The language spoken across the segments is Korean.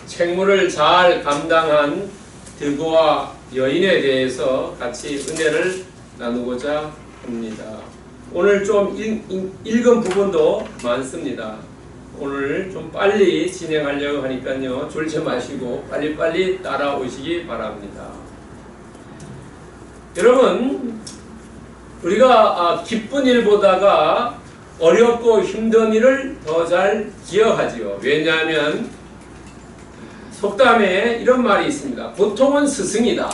책무를 잘 감당한 드고와 여인에 대해서 같이 은혜를 나누고자 합니다. 오늘 좀 읽은 부분도 많습니다. 오늘 좀 빨리 진행하려고 하니까요, 졸지 마시고 빨리빨리 따라오시기 바랍니다. 여러분, 우리가 기쁜 일보다가 어렵고 힘든 일을 더 잘 기억하지요. 왜냐하면 속담에 이런 말이 있습니다. 고통은 스승이다.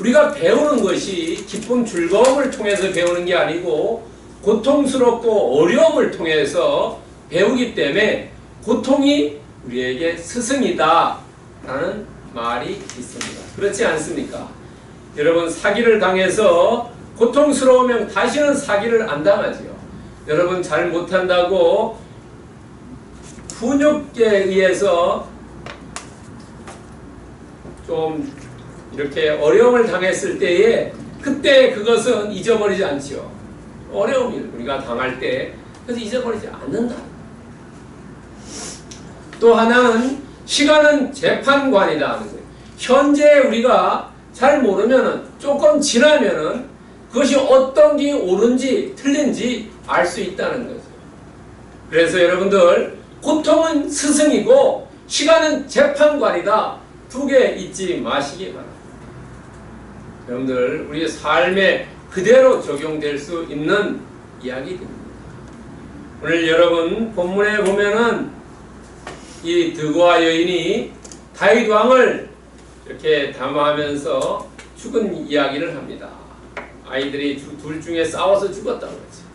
우리가 배우는 것이 기쁨, 즐거움을 통해서 배우는 게 아니고 고통스럽고 어려움을 통해서 배우기 때문에 고통이 우리에게 스승이다 라는 말이 있습니다. 그렇지 않습니까? 여러분, 사기를 당해서 고통스러우면 다시는 사기를 안 당하지요. 여러분, 잘 못한다고 훈육에 의해서 좀 이렇게 어려움을 당했을 때에 그때 그것은 잊어버리지 않지요. 어려움을 우리가 당할 때 그래서 잊어버리지 않는다. 또 하나는 시간은 재판관이다 하는 거예요. 현재 우리가 잘 모르면은 조금 지나면은 그것이 어떤 게 옳은지 틀린지 알 수 있다는 거죠. 그래서 여러분들, 고통은 스승이고 시간은 재판관이다. 두 개 잊지 마시기 바랍니다. 여러분들, 우리의 삶에 그대로 적용될 수 있는 이야기입니다. 오늘 여러분 본문에 보면은 이 드고와 여인이 다윗 왕을 이렇게 담화하면서 죽은 이야기를 합니다. 아이들이 둘 중에 싸워서 죽었다고 그러죠.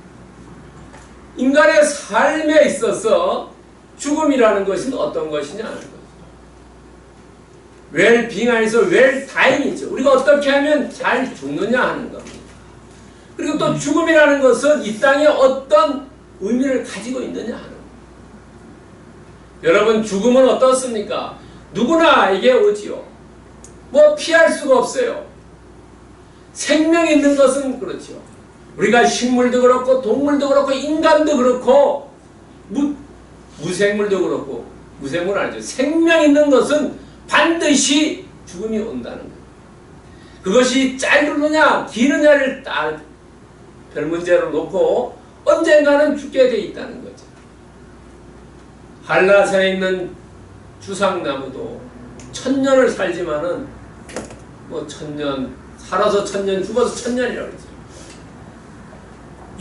인간의 삶에 있어서 죽음이라는 것은 어떤 것이냐 하는 거죠. 웰빙 안에서 웰다잉이죠. 우리가 어떻게 하면 잘 죽느냐 하는 겁니다. 그리고 또 죽음이라는 것은 이 땅에 어떤 의미를 가지고 있느냐 하는 겁니다. 여러분, 죽음은 어떻습니까? 누구나에게 오지요. 뭐 피할 수가 없어요. 생명 있는 것은 그렇죠. 우리가 식물도 그렇고 동물도 그렇고 인간도 그렇고 무생물도 그렇고, 무생물 아니죠. 생명 있는 것은 반드시 죽음이 온다는 거예요. 그것이 짧으느냐 기느냐를 딱 별 문제로 놓고 언젠가는 죽게 돼 있다는 거죠. 한라산에 있는 주상나무도 1000년을 살지만은 뭐 1000년 살아서 1000년, 죽어서 1000년이라고 그러죠.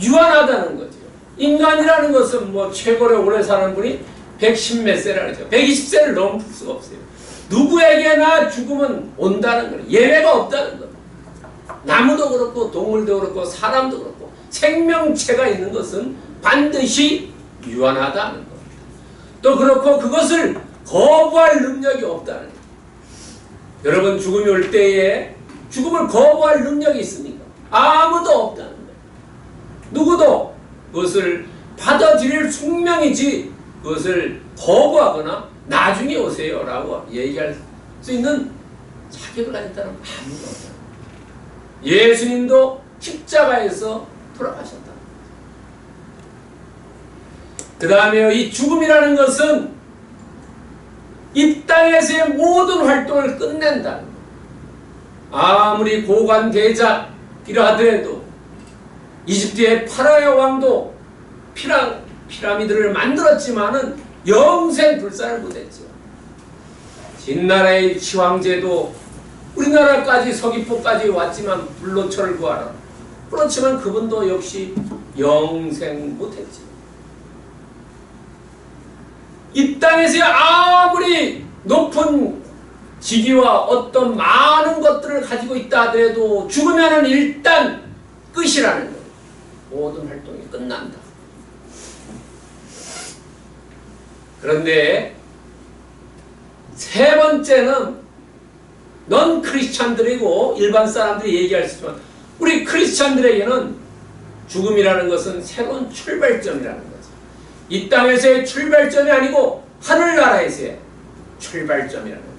유한하다는 거죠. 인간이라는 것은 뭐 최고로 오래 사는 분이 110몇 세라 그러죠. 120세를 넘을 수가 없어요. 누구에게나 죽음은 온다는 거예요. 예외가 없다는 겁니다. 나무도 그렇고 동물도 그렇고 사람도 그렇고 생명체가 있는 것은 반드시 유한하다는 겁니다. 또 그렇고 그것을 거부할 능력이 없다는 거예요. 여러분, 죽음이 올 때에 죽음을 거부할 능력이 있습니까? 아무도 없다는 거예요. 누구도 그것을 받아들일 숙명이지 그것을 거부하거나 나중에 오세요 라고 얘기할 수 있는 자격을 가진 사람은 아무도 없다. 예수님도 십자가에서 돌아가셨다. 그 다음에 이 죽음이라는 것은 이 땅에서의 모든 활동을 끝낸다. 아무리 고관대작이라 하더라도 이집트의 파라오의 왕도 피라미드를 만들었지만은 영생 불사를 못했죠. 진나라의 시황제도 우리나라까지 서귀포까지 왔지만 불로초를 구하라. 그렇지만 그분도 역시 영생 못했죠. 이 땅에서 아무리 높은 직위와 어떤 많은 것들을 가지고 있다 하더라도 죽으면은 일단 끝이라는 거예요. 모든 활동이 끝난다. 그런데 세 번째는 넌 크리스찬들이고 일반 사람들이 얘기할 수 있지만 우리 크리스찬들에게는 죽음이라는 것은 새로운 출발점이라는 거죠. 이 땅에서의 출발점이 아니고 하늘나라에서의 출발점이라는 거죠.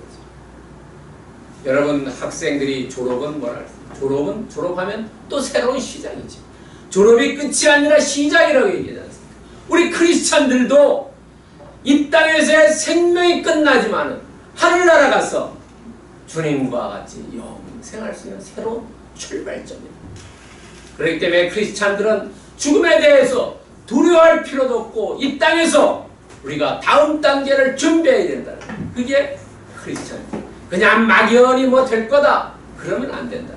여러분, 학생들이 졸업은 뭐라 그래요? 졸업하면 또 새로운 시작이죠. 졸업이 끝이 아니라 시작이라고 얘기하지 않습니까? 우리 크리스찬들도 이 땅에서의 생명이 끝나지만은 하늘나라 가서 주님과 같이 영생할 수 있는 새로운 출발점입니다. 그렇기 때문에 크리스찬들은 죽음에 대해서 두려워할 필요도 없고 이 땅에서 우리가 다음 단계를 준비해야 된다. 그게 크리스찬입니다. 그냥 막연히 뭐 될 거다 그러면 안 된다.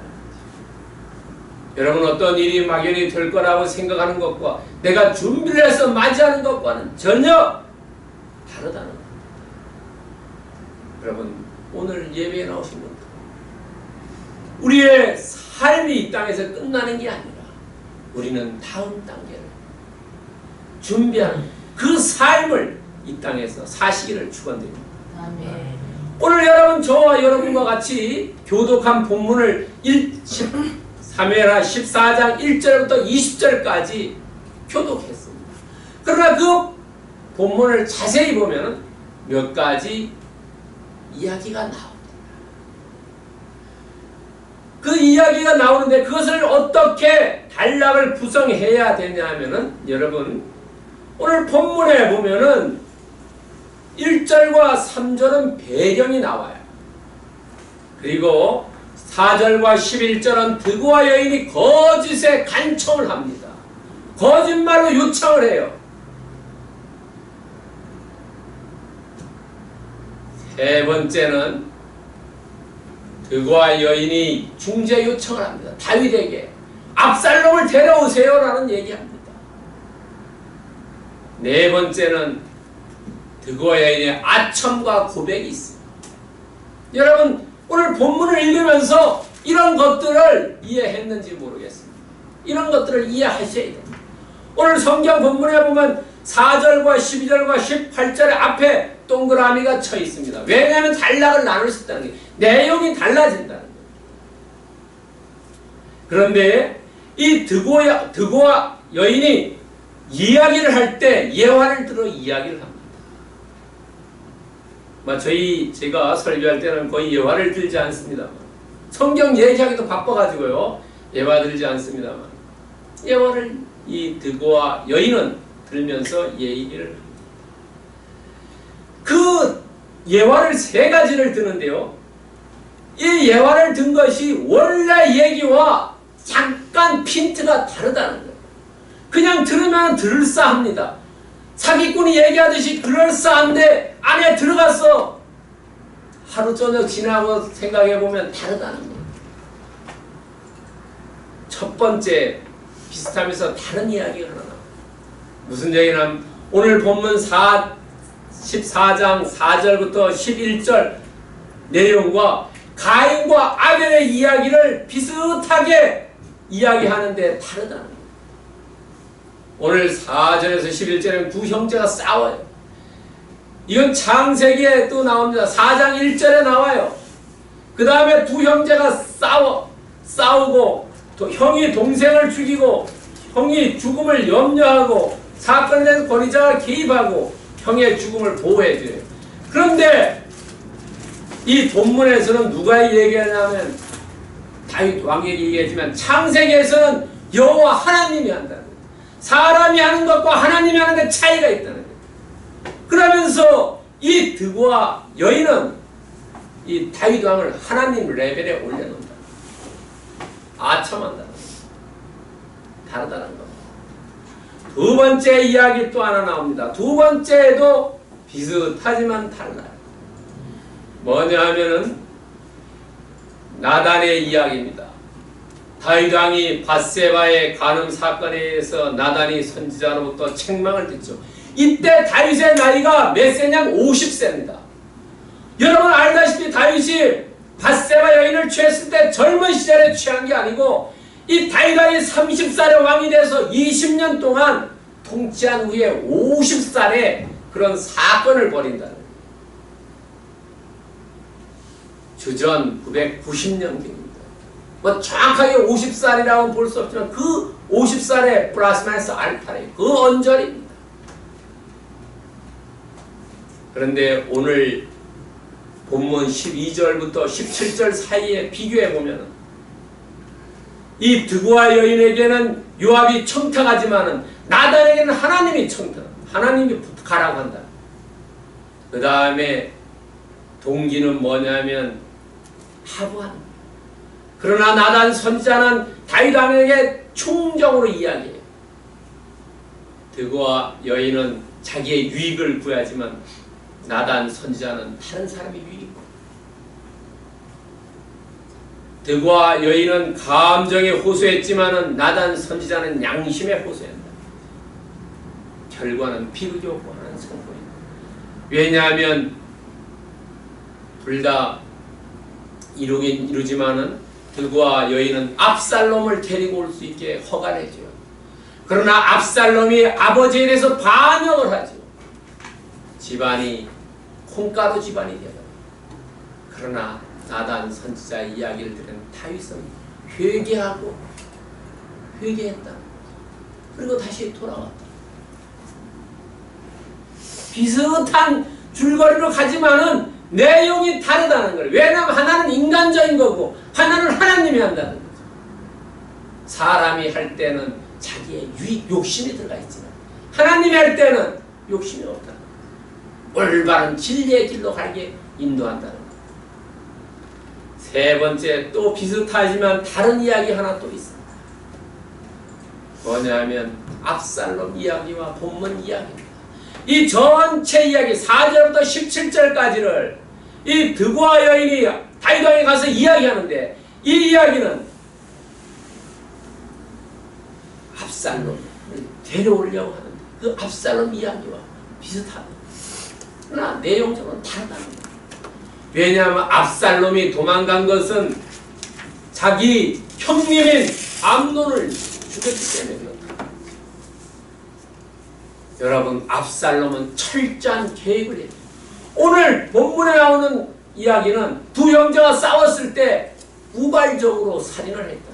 여러분 어떤 일이 막연히 될 거라고 생각하는 것과 내가 준비를 해서 맞이하는 것과는 전혀 다르다는 겁니다. 여러분 오늘 예배에 나오신 분들 우리의 삶이 이 땅에서 끝나는 게 아니라 우리는 다음 단계를 준비하는 그 삶을 이 땅에서 사시기를 축원드립니다. 아멘. 오늘 여러분 저와 여러분과 같이 교독한 본문을 3회라 14장 1절부터 20절까지 교독했습니다. 그러나 그 본문을 자세히 보면 몇 가지 이야기가 나옵니다. 그 이야기가 나오는데 그것을 어떻게 단락을 구성해야 되냐 하면은 여러분 오늘 본문에 보면은 1절과 3절은 배경이 나와요. 그리고 4절과 11절은 드고와 여인이 거짓에 간청을 합니다. 거짓말로 요청을 해요. 세 번째는 드고와 여인이 중재 요청을 합니다. 다윗에게 압살롬을 데려오세요 라는 얘기합니다. 네 번째는 드고와 여인의 아첨과 고백이 있습니다. 여러분 오늘 본문을 읽으면서 이런 것들을 이해했는지 모르겠습니다. 이런 것들을 이해하셔야 됩니다. 오늘 성경 본문에 보면 4절과 12절과 18절의 앞에 동그라미가 쳐 있습니다. 왜냐하면 단락을 나눌 수 있다는 게 내용이 달라진다는 거예요. 그런데 이 드고와 여인이 이야기를 할 때 예화를 들어 이야기를 합니다. 제가 설교할 때는 거의 예화를 들지 않습니다만 성경 얘기하기도 바빠가지고요 예화 들지 않습니다만 예화를 이 드고와 여인은 들면서 얘기를 합니다. 그 예화를 세 가지를 드는데요 이 예화를 든 것이 원래 얘기와 잠깐 핀트가 다르다는 거예요. 그냥 들으면 들을싸합니다. 사기꾼이 얘기하듯이 그럴싸한데 안에 들어가서 하루 저녁 지나고 생각해보면 다르다는 거예요. 첫 번째 비슷하면서 다른 이야기가 하나 나와요. 무슨 얘기냐면 오늘 본문 14장 4절부터 11절 내용과 가인과 아벨의 이야기를 비슷하게 이야기하는데 다르다는 거예요. 오늘 4절에서 11절에는 두 형제가 싸워요. 이건 창세기에 또 나옵니다. 4장 1절에 나와요. 그 다음에 두 형제가 싸우고 또 형이 동생을 죽이고 형이 죽음을 염려하고 사건에 대해서 권위자가 개입하고 형의 죽음을 보호해줘요. 그런데 이 본문에서는 누가 얘기하냐면 다윗 왕이 얘기했지만 창세기에서는 여호와 하나님이 한다는 거예요. 사람이 하는 것과 하나님이 하는 것 차이가 있다는 거예요. 그러면서 이 드고와 여인은 이 다윗 왕을 하나님 레벨에 올려놓는다. 아첨한다는 거예요. 다르다는 겁니다. 두 번째 이야기 또 하나 나옵니다. 두 번째도 비슷하지만 달라요. 뭐냐 하면은 나단의 이야기입니다. 다윗 왕이 밧세바의 간음 사건에 의해서 나단이 선지자로부터 책망을 듣죠. 이때 다윗의 나이가 몇 세냐면 50세입니다. 여러분 알다시피 다윗이 밧세바 여인을 취했을 때 젊은 시절에 취한 게 아니고 이 다윗 왕이 30살에 왕이 돼서 20년 동안 통치한 후에 50살에 그런 사건을 벌인다는 거예요. 주전 990년경입니다. 뭐 정확하게 50살이라고는 볼 수 없지만 그 50살에 플러스 마이너스 알파래 그 언저리입니다. 그런데 오늘 본문 12절부터 17절 사이에 비교해 보면 이 드고와 여인에게는 요압이 청탁하지만은 나단에게는 하나님이 청탁, 하나님이 가라고 한다. 그 다음에 동기는 뭐냐면 하부하는 거예요. 그러나 나단 선지자는 다윗 왕에게 충정으로 이야기해요. 드고와 여인은 자기의 유익을 구하지만 나단 선지자는 다른 사람의 유익을 구해요. 드고와 여인은 감정에 호소했지만은 나단 선지자는 양심에 호소한다. 결과는 비극이었고 하는 성공입니다. 왜냐하면 둘 다 이루긴 이루지만은 드고와 여인은 압살롬을 데리고 올 수 있게 허가를 해줘요. 그러나 압살롬이 아버지에 대해서 반역을 하죠. 집안이 콩가루 집안이 되더라. 그러나 나단 선지자의 이야기를 들은 다윗은 회개했다. 그리고 다시 돌아왔다. 비슷한 줄거리로 가지만은 내용이 다르다는 거예요. 왜냐하면 하나는 인간적인 거고 하나는 하나님이 한다는 거죠. 사람이 할 때는 자기의 유익, 욕심이 들어가 있지만 하나님이 할 때는 욕심이 없다는 거예요. 올바른 진리의 길로 가게 인도한다는 거예요. 세 번째, 또 비슷하지만 다른 이야기 하나 또 있습니다. 뭐냐면 압살롬 이야기와 본문 이야기입니다. 이 전체 이야기 4절부터 17절까지를 이 드고와 여인이 다윗 왕에 가서 이야기하는데, 이 이야기는 압살롬을 데려오려고 하는데 그 압살롬 이야기와 비슷하다. 그러나 내용적으로는 다르다는 거예요. 왜냐하면 압살롬이 도망간 것은 자기 형님인 암논을 죽였기 때문에 그렇다. 여러분, 압살롬은 철저한 계획을 해요. 오늘 본문에 나오는 이야기는 두 형제가 싸웠을 때 우발적으로 살인을 했다.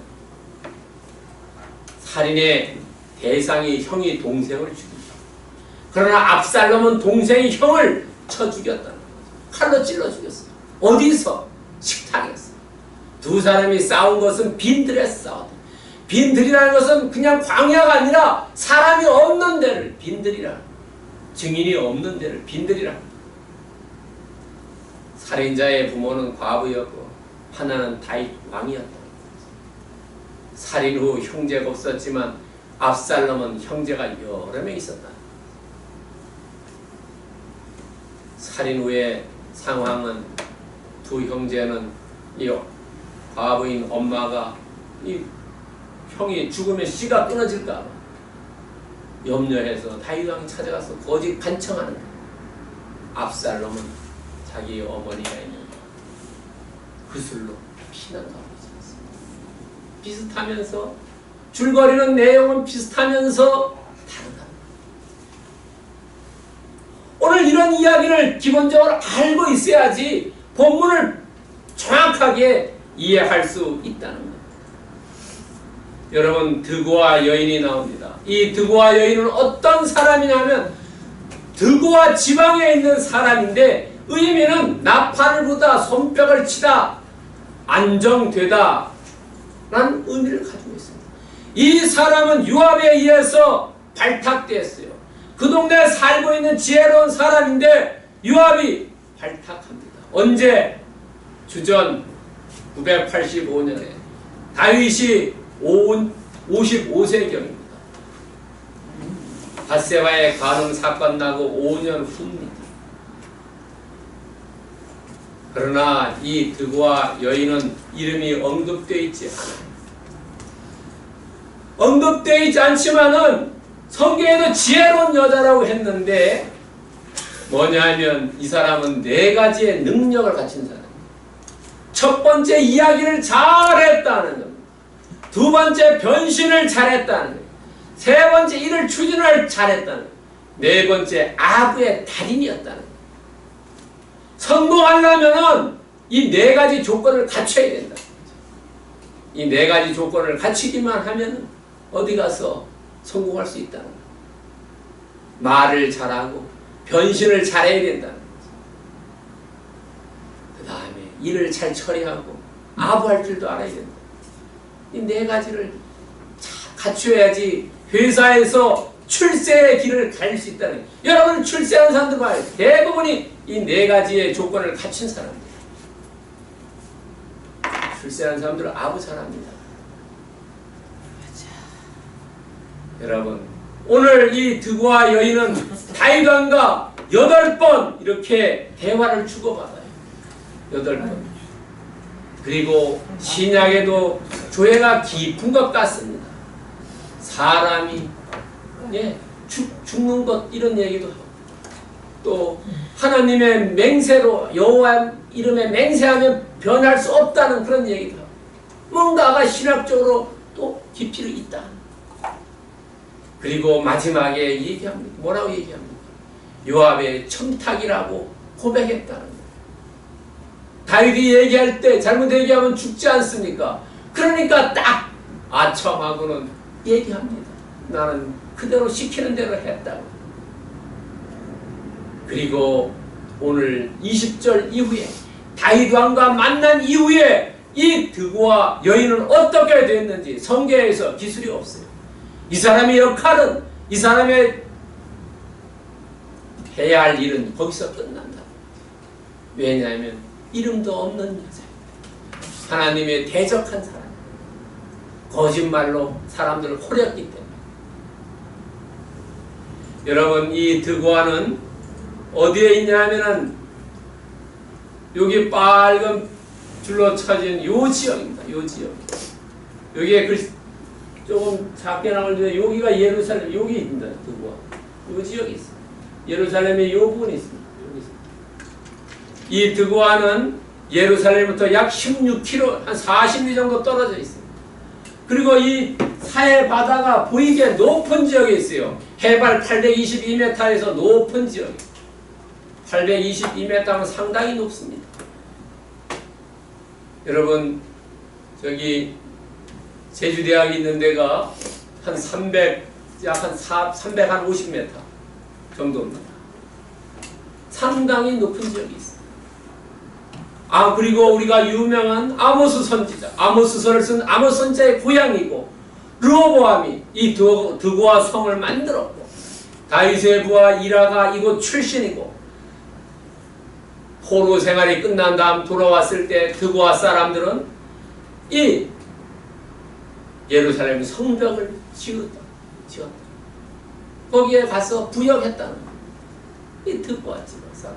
살인의 대상이 형이 동생을 죽였다. 그러나 압살롬은 동생이 형을 쳐 죽였다. 칼로 찔러 죽였어요. 어디서? 식탁에서. 두 사람이 싸운 것은 빈들에서 싸웠다. 빈들이라는 것은 그냥 광야가 아니라 사람이 없는 데를 빈들이라, 증인이 없는 데를 빈들이라. 살인자의 부모는 과부였고 하나는 다윗 왕이었다. 살인 후 형제가 없었지만 압살롬은 형제가 여러 명 있었다. 살인 후의 상황은 두 형제는 이 과부인 엄마가 이 형이 죽으면 씨가 끊어질까 봐 염려해서 다윗 왕이 찾아가서 거짓 간청하는 거예요. 압살롬은 자기 어머니가 있는 그술로 피난가고 있었습니다. 비슷하면서 줄거리는 내용은 비슷하면서 다르다. 오늘 이런 이야기를 기본적으로 알고 있어야지 본문을 정확하게 이해할 수 있다는 것. 여러분, 드고와 여인이 나옵니다. 이 드고와 여인은 어떤 사람이냐면 드고와 지방에 있는 사람인데 의미는 나팔을 부다, 손뼉을 치다, 안정되다 라는 의미를 가지고 있습니다. 이 사람은 요압에 의해서 발탁되었어요. 그 동네에 살고 있는 지혜로운 사람인데 요압이 발탁합니다. 언제? 주전 985년에 다윗이 55세경입니다. 밧세바의 간음 사건 나고 5년 후입니다. 그러나 이 드고와 여인은 이름이 언급되어 있지 않아요. 언급되어 있지 않지만은 성경에도 지혜로운 여자라고 했는데 뭐냐면 이 사람은 4가지의 능력을 가진 사람입니다. 첫 번째, 이야기를 잘했다는 겁니다. 두 번째, 변신을 잘했다는 거예요. 세 번째, 이를 추진을 잘했다는 거예요. 네 번째, 아부의 달인이었다는 거예요. 성공하려면 이 4가지 조건을 갖춰야 된다. 이 4가지 조건을 갖추기만 하면 어디 가서 성공할 수 있다는 거예요. 말을 잘하고 변신을 잘해야 된다는 거예요. 그 다음에 일을 잘 처리하고 아부할 줄도 알아야 된다. 이 4가지를 갖춰야지 회사에서 출세의 길을 갈 수 있다는 거예요. 여러분 출세하는 사람들 봐요. 대부분이 이 네 가지의 조건을 갖춘 사람들. 출세하는 사람들은 아부 잘합니다. 여러분 오늘 이 드고와 여인은 다윗 왕과 8번 이렇게 대화를 주고받아요. 8번. 그리고 신약에도 조예가 깊은 것 같습니다. 사람이 죽는 것 이런 얘기도 하고 또 하나님의 맹세로 여호와 이름에 맹세하면 변할 수 없다는 그런 얘기도 하고 뭔가가 신학적으로 또 깊이가 있다. 그리고 마지막에 얘기합니다. 뭐라고 얘기합니까? 요압의 첨탁이라고 고백했다는 거예요. 다윗이 얘기할 때 잘못 얘기하면 죽지 않습니까? 그러니까 딱 아첨하고는 얘기합니다. 나는 그대로 시키는 대로 했다고. 그리고 오늘 20절 이후에 다윗 왕과 만난 이후에 이 드고와 여인은 어떻게 됐는지 성경에서 기술이 없어요. 이 사람의 역할은 이 사람의 해야 할 일은 거기서 끝난다. 왜냐하면 이름도 없는 여자입니다. 하나님의 대적한 사람, 거짓말로 사람들을 호렸기 때문에. 여러분 이 드고아는 어디에 있냐면은 여기 빨간 줄로 쳐진 요 지역입니다. 요 지역. 여기에 조금 작게 나오는데 여기가 예루살렘, 여기 있습니다. 드고아. 요 지역이 있어요. 예루살렘에 요 부분이 있습니다. 여기 있습니다. 이 드고아는 예루살렘부터 약 16km, 한 40리 정도 떨어져 있습니다. 그리고 이 사해 바다가 보이게 높은 지역에 있어요. 해발 822m에서 높은 지역. 822m면 상당히 높습니다. 여러분 저기 제주대학이 있는 데가 한 350m 정도입니다. 상당히 높은 지역이 있습니다. 그리고 우리가 유명한 아모스 선지자, 아모스서를 쓴 아모스 선지자의 고향이고 르호보암이 이 드고아 성을 만들었고 다윗의 부하 이라가 이곳 출신이고 포로 생활이 끝난 다음 돌아왔을 때 드고아 사람들은 이 예루살렘 성벽을 지었다. 거기에 가서 부역했다는 거예요. 이 드고아 지역 사람.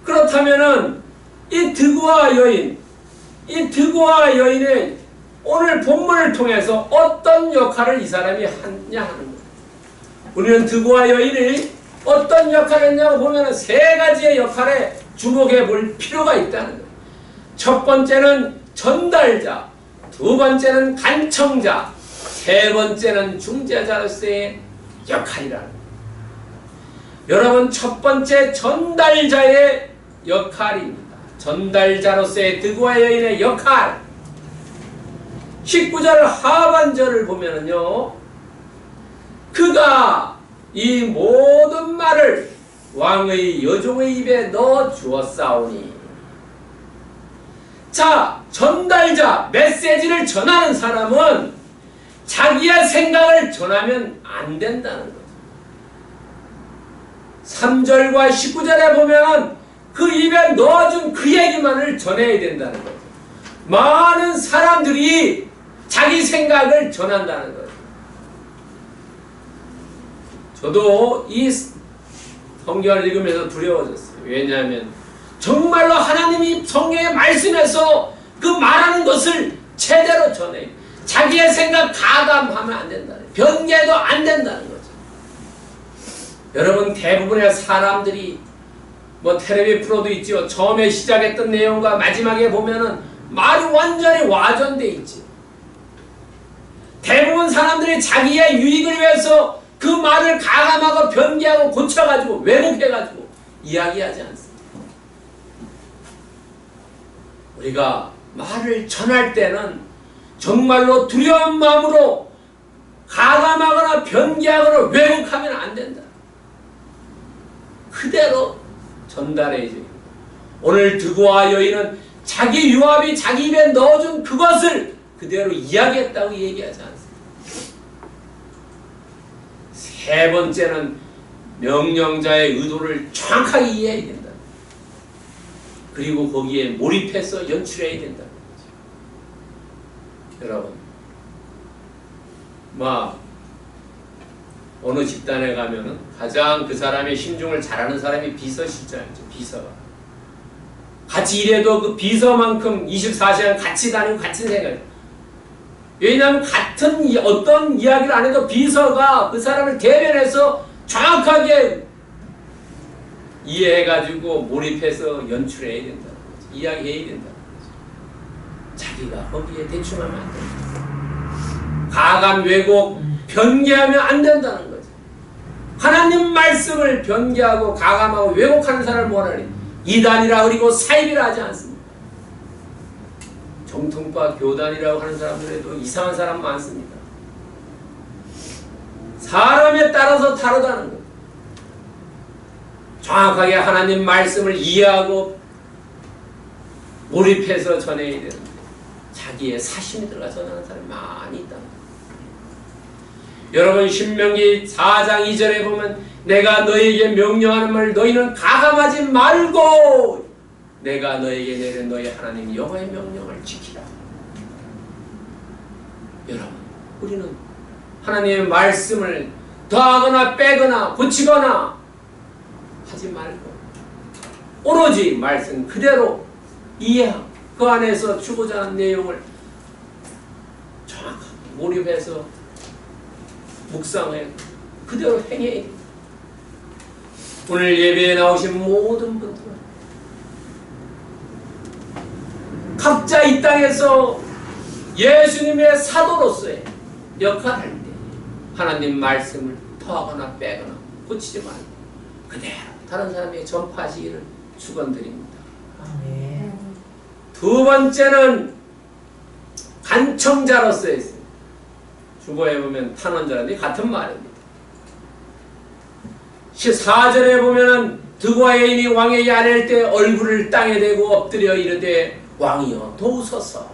그렇다면은 이 드고아 여인의 오늘 본문을 통해서 어떤 역할을 이 사람이 했냐 하는 거예요. 우리는 드고아 여인이 어떤 역할을 했냐고 보면 세 가지의 역할에 주목해 볼 필요가 있다는 거예요. 첫 번째는 전달자, 두 번째는 간청자, 세 번째는 중재자로서의 역할이라는 거예요. 여러분 첫 번째 전달자의 역할입니다. 전달자로서의 드고아 여인의 역할. 19절 하반절을 보면은요, 그가 이 모든 말을 왕의 여종의 입에 넣어 주었사오니. 자, 전달자, 메시지를 전하는 사람은 자기의 생각을 전하면 안 된다는 거죠. 3절과 19절에 보면 그 입에 넣어준 그 얘기만을 전해야 된다는 거죠. 많은 사람들이 자기 생각을 전한다는 거죠. 저도 이 성경을 읽으면서 두려워졌어요. 왜냐하면 정말로 하나님이 성경의 말씀에서 그 말하는 것을 제대로 전해요. 자기의 생각 가담하면 안 된다는 거예요. 변개도 안 된다는 거죠. 여러분 대부분의 사람들이 뭐 텔레비전 프로도 있죠. 처음에 시작했던 내용과 마지막에 보면은 말이 완전히 와전돼 있지. 대부분 사람들이 자기의 유익을 위해서 그 말을 가감하고 변개하고 고쳐가지고 왜곡해가지고 이야기하지 않습니다. 우리가 말을 전할 때는 정말로 두려운 마음으로 가감하거나 변개하거나 왜곡하면 안 된다. 그대로 전달해야지. 오늘 드고아 여인은 자기 요압이 자기 입에 넣어준 그것을 그대로 이야기했다고 얘기하지 않습니다. 세 번째는 명령자의 의도를 정확하게 이해해야 된다. 그리고 거기에 몰입해서 연출해야 된다는 거죠. 여러분, 어느 집단에 가면은 가장 그 사람의 심중을 잘하는 사람이 비서실장이죠. 비서가. 같이 일해도 그 비서만큼 24시간 같이 다니고 같이 생각해요. 왜냐하면 같은 어떤 이야기를 안 해도 비서가 그 사람을 대변해서 정확하게 이해해가지고 몰입해서 연출해야 된다는 거죠. 이야기해야 된다는 거죠. 자기가 거기에 대충 하면 안 된다. 가감 왜곡 변개하면 안 된다는 거죠. 하나님 말씀을 변개하고 가감하고 왜곡하는 사람을 뭐하니? 이단이라 그리고 사입이라 하지 않습니다. 정통파 교단이라고 하는 사람들에도 이상한 사람 많습니다. 사람에 따라서 다르다는 것. 정확하게 하나님 말씀을 이해하고 몰입해서 전해야 되는데 자기의 사심이 들어가 전하는 사람이 많이 있다는 것. 여러분 신명기 4장 2절에 보면 내가 너에게 명령하는 말 너희는 가감하지 말고 내가 너에게 내린 너희 하나님 여호와의 명령을 지키라. 여러분 우리는 하나님의 말씀을 더하거나 빼거나 고치거나 하지 말고 오로지 말씀 그대로 이해하고 그 안에서 주고자 하는 내용을 정확하게 몰입해서 묵상해 그대로 행해야 됩니다. 오늘 예배에 나오신 모든 분들은 각자 이 땅에서 예수님의 사도로서의 역할을 할 때 하나님 말씀을 더하거나 빼거나 고치지 말고 그대로 다른 사람에게 전파하시기를 축원드립니다. 두 번째는 간청자로서의 주보에 보면 탄원자인데 같은 말입니다. 14절에 보면은 드고와 여인이 왕에게 아랠 때 얼굴을 땅에 대고 엎드려 이르되 왕이여 도우소서.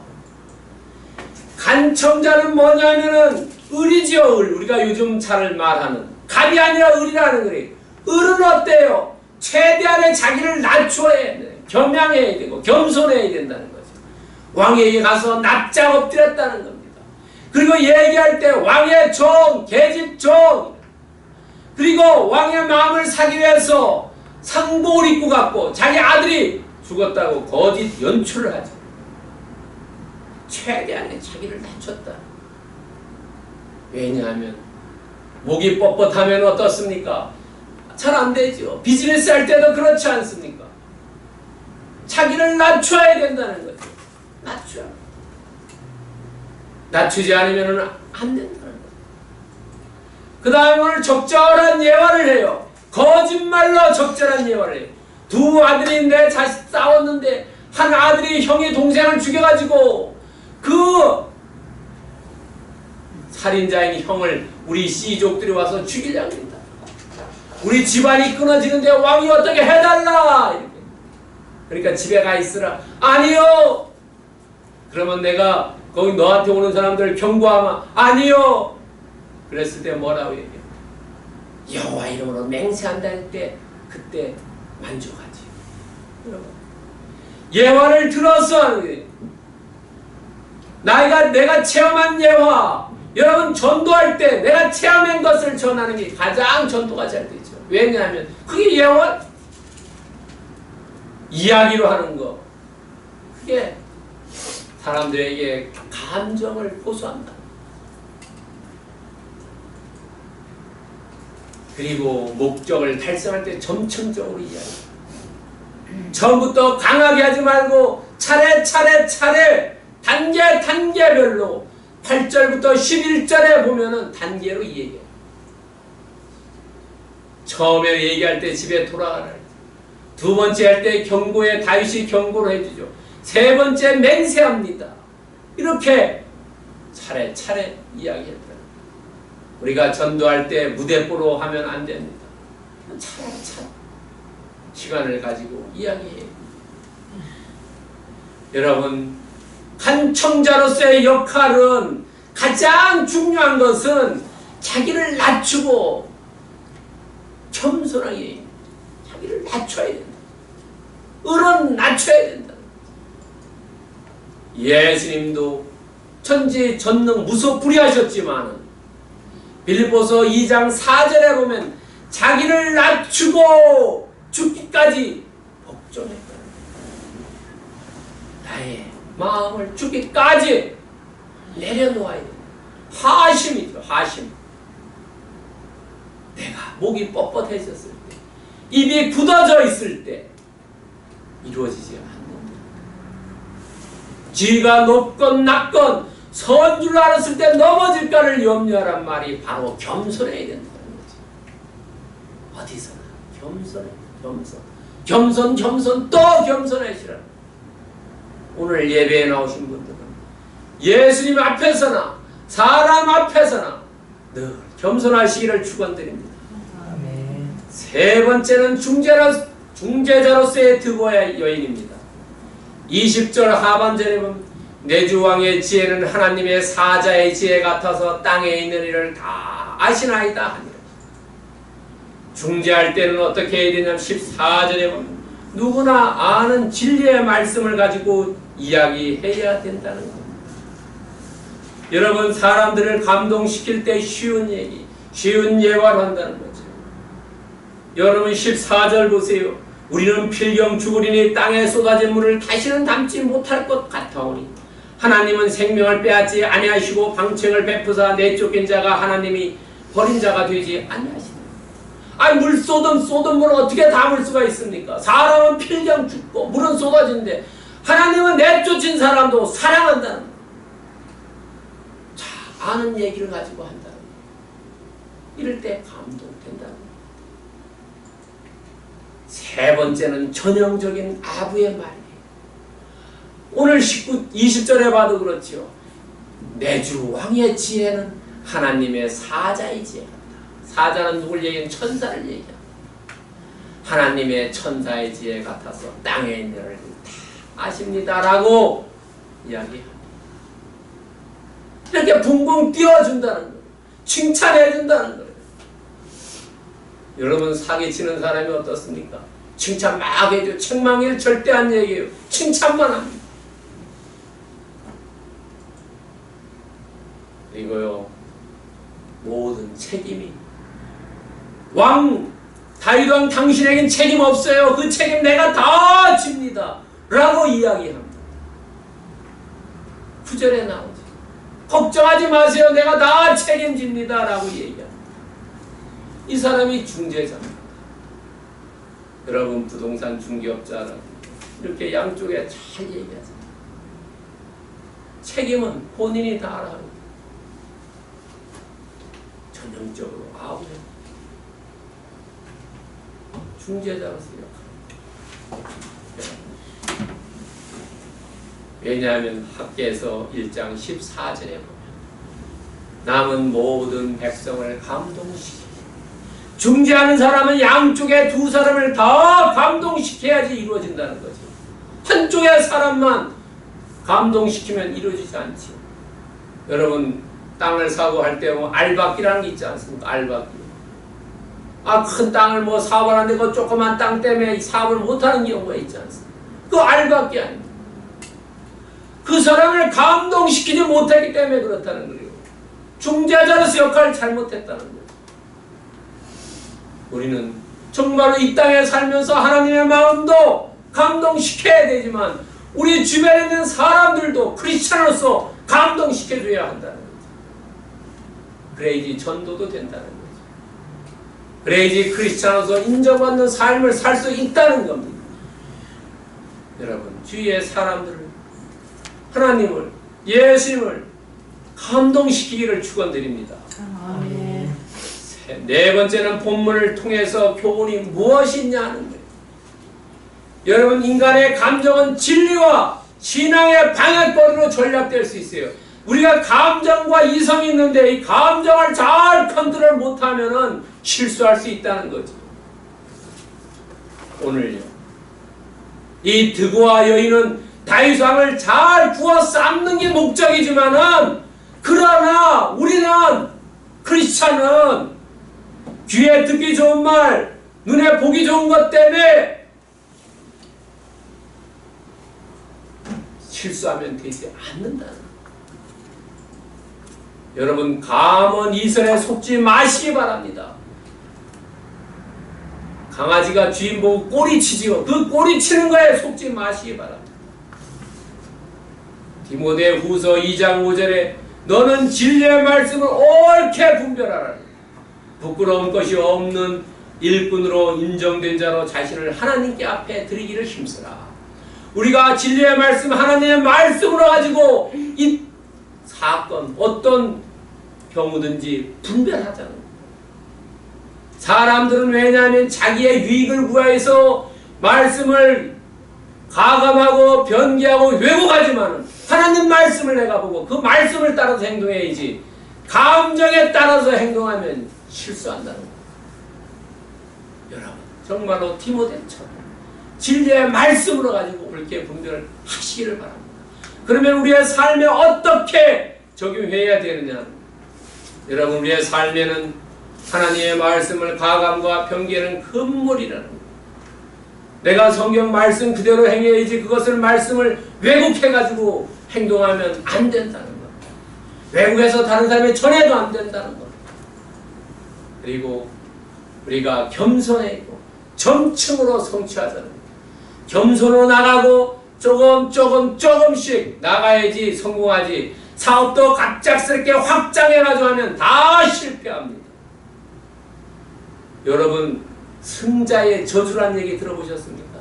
간청자는 뭐냐면은 을이지요. 을. 우리가 요즘 잘 말하는 갑이 아니라 을이라는 거예요. 을은 어때요? 최대한의 자기를 낮춰야 돼. 겸양해야 되고 겸손해야 된다는 거죠. 왕에게 가서 납작 엎드렸다는 겁니다. 그리고 얘기할 때 왕의 종, 계집 종, 그리고 왕의 마음을 사기 위해서 상복을 입고 갔고 자기 아들이 죽었다고 거짓 연출을 하죠. 최대한의 자기를 낮췄다. 왜냐하면 목이 뻣뻣하면 어떻습니까? 잘 안 되죠. 비즈니스 할 때도 그렇지 않습니까? 자기를 낮춰야 된다는 거죠. 낮추지 않으면 안 된다는 거죠. 그 다음에 오늘 적절한 예화를 해요. 거짓말로 적절한 예화를 해요. 두 아들이 내 자식 싸웠는데 한 아들이 형의 동생을 죽여가지고 그 살인자인 형을 우리 씨족들이 와서 죽이려고 한다. 우리 집안이 끊어지는데 왕이 어떻게 해달라. 이렇게. 그러니까 집에 가 있으라. 아니요. 그러면 내가 거기 너한테 오는 사람들 경고하면 아니요. 그랬을 때 뭐라고 얘기해요? 여호와 이름으로 맹세한다 할 때 그때 만족하지. 여러분 예화를 들어서 하는 거예요. 내가 체험한 예화. 여러분 전도할 때 내가 체험한 것을 전하는 게 가장 전도가 잘 되죠. 왜냐하면 그게 예화 이야기로 하는 거. 그게 사람들에게 감정을 호소한다. 그리고 목적을 달성할 때 점층적으로 이야기. 처음부터 강하게 하지 말고 차례 단계별로 8절부터 11절에 보면은 단계로 얘기해요. 처음에 얘기할 때 집에 돌아가라. 두 번째 할 때 경고에 다윗이 경고를 해주죠. 세 번째 맹세합니다. 이렇게 차례 이야기했다. 우리가 전도할 때 무대뽀로 하면 안 됩니다. 차례 시간을 가지고 이야기해요. 여러분, 간청자로서의 역할은 가장 중요한 것은 자기를 낮추고 겸손하게 자기를 낮춰야 된다. 을은 낮춰야 된다. 예수님도 천지전능 무소불위하셨지만 빌립보서 2장 4절에 보면 자기를 낮추고 죽기까지 복종했다. 나의 마음을 죽기까지 내려놓아야 된다. 하심이죠. 하심. 내가 목이 뻣뻣해졌을 때, 입이 굳어져 있을 때 이루어지지 않는다. 지위가 높건 낮건 선 줄 알았을 때 넘어질까를 염려하란 말이 바로 겸손해야 된다는 거지. 어디서나 겸손해. 겸손 또 겸손하시라. 오늘 예배에 나오신 분들은 예수님 앞에서나 사람 앞에서나 늘 겸손하시기를 축원드립니다. 아멘. 세 번째는 중재자로서의 드보의 여인입니다. 20절 하반절에 보면 내주왕의 지혜는 하나님의 사자의 지혜 같아서 땅에 있는 일을 다 아시나이다 하니라. 중재할 때는 어떻게 해야 되냐면 14절에 보면 누구나 아는 진리의 말씀을 가지고 이야기해야 된다는 겁니다. 여러분, 사람들을 감동시킬 때 쉬운 얘기, 쉬운 예화를 한다는 거죠. 여러분 14절 보세요. 우리는 필경 죽으리니 땅에 쏟아진 물을 다시는 담지 못할 것 같아오니 하나님은 생명을 빼앗지 아니하시고 방책을 베푸사 내쫓긴 자가 하나님이 버린 자가 되지 아니하시니. 아니, 물 쏟은 물을 어떻게 담을 수가 있습니까? 사람은 필경 죽고 물은 쏟아지는데 하나님은 내쫓은 사람도 사랑한다는 거예요. 자, 아는 얘기를 가지고 한다는 거예요. 이럴 때 감동된다는 거예요. 세 번째는 전형적인 아부의 말이에요. 오늘 20절에 봐도 그렇죠. 내주 왕의 지혜는 하나님의 사자의 지혜 같다. 사자는 누굴 얘기하는? 천사를 얘기합니다. 하나님의 천사의 지혜 같아서 땅에 있는 일을 다 아십니다라고 이야기합니다. 이렇게 붕붕 띄워준다는 거예요. 칭찬해준다는 거예요. 여러분, 사기치는 사람이 어떻습니까? 칭찬 막 해줘. 책망일 절대 안 얘기해요. 칭찬만 합니다. 이거요, 모든 책임이 왕 다윗 왕 당신에겐 책임 없어요. 그 책임 내가 다 집니다 라고 이야기합니다. 9절에 나오죠. 걱정하지 마세요. 내가 다 책임집니다 라고 얘기합니다. 이 사람이 중재자입니다. 여러분, 부동산 중개업자라고 이렇게 양쪽에 잘 얘기하죠. 책임은 본인이 다 알아야 합니다. 전형적으로 아우에 중재자로서 역할입니다. 왜냐하면 학개서 1장 14절에 보면 남은 모든 백성을 감동시키고 중재하는 사람은 양쪽에 두 사람을 다 감동시켜야지 이루어진다는 거죠. 한쪽의 사람만 감동시키면 이루어지지 않지. 여러분, 땅을 사고 할 때 뭐 알박기라는 게 있지 않습니까? 알박기. 큰 땅을 뭐 사업을 하는데 그 조그만 땅 때문에 사업을 못하는 경우가 있지 않습니까? 그 알박기 아닙니까? 그 사람을 감동시키지 못했기 때문에 그렇다는 거예요. 중재자로서 역할을 잘못했다는 거예요. 우리는 정말로 이 땅에 살면서 하나님의 마음도 감동시켜야 되지만 우리 주변에 있는 사람들도 크리스찬으로서 감동시켜줘야 한다는 거죠. 그래야지 전도도 된다는 거죠. 그래야지 크리스찬으로서 인정받는 삶을 살 수 있다는 겁니다. 여러분, 주위의 사람들을, 하나님을, 예수님을 감동시키기를 축원드립니다. 아멘. 네 번째는 본문을 통해서 교훈이 무엇이 있냐는 거예요. 여러분, 인간의 감정은 진리와 신앙의 방향거리로 전략될 수 있어요. 우리가 감정과 이성이 있는데 이 감정을 잘 컨트롤 못하면은 실수할 수 있다는 거죠. 오늘요, 이 드고와 여인은 다윗 왕을 잘 구워 삶는 게 목적이지만은, 그러나 우리는, 크리스찬은 귀에 듣기 좋은 말, 눈에 보기 좋은 것 때문에 실수하면 되지 않는다는 거예요. 여러분, 감언 이설에 속지 마시기 바랍니다. 강아지가 주인 보고 꼬리치지요. 그 꼬리치는 거에 속지 마시기 바랍니다. 디모데 후서 2장 5절에 너는 진리의 말씀을 옳게 분별하라. 부끄러운 것이 없는 일꾼으로 인정된 자로 자신을 하나님께 앞에 드리기를 힘쓰라. 우리가 진리의 말씀, 하나님의 말씀으로 가지고 이 사건, 어떤 경우든지 분별하자는 거예요. 사람들은 왜냐하면 자기의 유익을 구하여서 말씀을 가감하고 변개하고 왜곡하지만 하나님 말씀을 내가 보고 그 말씀을 따라서 행동해야지, 감정에 따라서 행동하면 실수한다는 거예요. 여러분, 정말로 디모데처럼 진리의 말씀으로 가지고 옳게 분별을 하시기를 바랍니다. 그러면 우리의 삶에 어떻게 적용해야 되느냐? 여러분, 우리의 삶에는 하나님의 말씀을 가감과 변개하는 금물이라는 거예요. 내가 성경 말씀 그대로 행해야지, 그것을 말씀을 왜곡해가지고 행동하면 안 된다는 거예요. 외국에서 다른 사람이 전해도 안 된다는 거예요. 그리고 우리가 겸손해고 점층으로 성취하자는 거예요. 겸손으로 나가고 조금씩 나가야지 성공하지, 사업도 갑작스럽게 확장해가지고 하면 다 실패합니다. 여러분, 승자의 저주란 얘기 들어보셨습니까?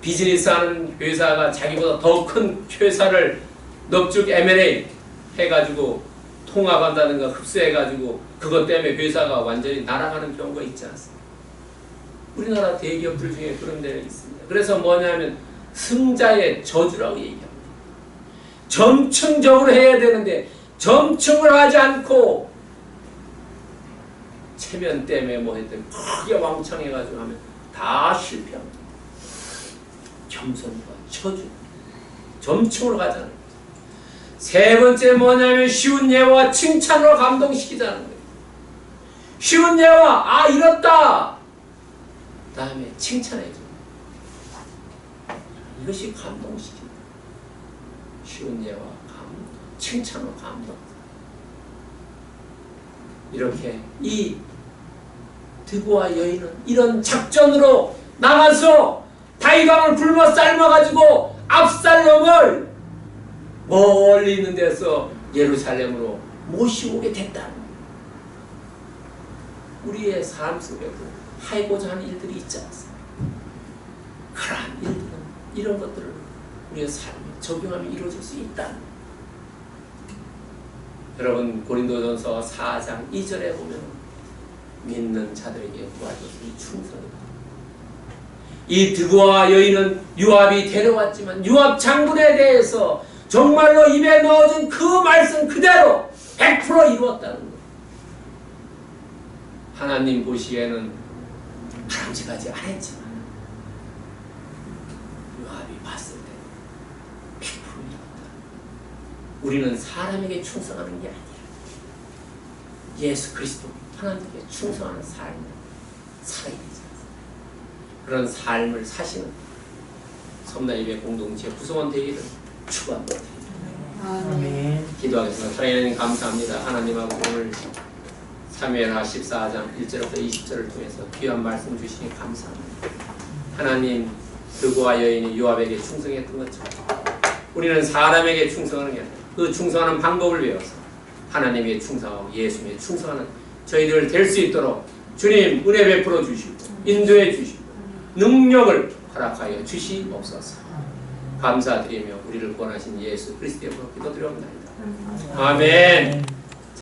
비즈니스 하는 회사가 자기보다 더 큰 회사를 넙죽 M&A 해가지고 통합한다든가 흡수해가지고 그것 때문에 회사가 완전히 날아가는 경우가 있지 않습니까? 우리나라 대기업들 중에 그런 데가 있습니다. 그래서 뭐냐면 승자의 저주라고 얘기합니다. 점층적으로 해야 되는데 점층을 하지 않고 체면 때문에 뭐 했든 크게 왕창해가지고 하면 다 실패합니다. 겸손과 저주, 점층으로 가자는 거죠. 세 번째 뭐냐면 쉬운 예와 칭찬으로 감동시키자는 거예요. 쉬운 예와 아 이렇다, 그 다음에 칭찬해줘. 이것이 감동시킵니다. 쉬운 예와 칭찬으로 감동. 이렇게 이 드보와 여인은 이런 작전으로 나가서 다윗 왕을 굶어 삶아가지고 압살롬을 멀리 있는 데서 예루살렘으로 모시고 오게 됐다. 우리의 삶 속에도 하고자 하는 일들이 있지 않습니까? 그러한 일들은, 이런 것들을 우리의 삶에 적용하면 이루어질 수 있다. 여러분, 고린도전서 4장 2절에 보면 믿는 자들에게 도와줬으니 충성이다. 이 드보와 여인은 요압이 데려왔지만 요압 장군에 대해서 정말로 입에 넣어준 그 말씀 그대로 100% 이루었다는 거예요. 하나님 보시기에는 바람직하지 않았지만 요압이 봤을 때 100% 이루었다. 우리는 사람에게 충성하는 게 아니라 예수 그리스도 하나님께 충성하는 삶을 살아야 되지 않습니까? 그런 삶을 사시는 섬나이의 공동체 구성원 되기를 축원합니다. 아멘. 기도하겠습니다. 하나님 감사합니다. 하나님하고 오늘 사무엘하 14장 1절부터 20절을 통해서 귀한 말씀 주시니 감사합니다. 하나님, 드보와 여인이 요압에게 충성했던 것처럼 우리는 사람에게 충성하는 게 아니라 그 충성하는 방법을 배워서 하나님에게 충성하고 예수님에게 충성하는 저희들 될 수 있도록 주님 은혜 베풀어 주시고 인도해 주시고 능력을 허락하여 주시옵소서. 감사드리며 우리를 구원하신 예수 그리스도의 이름으로 기도드려옵나이다. 아멘.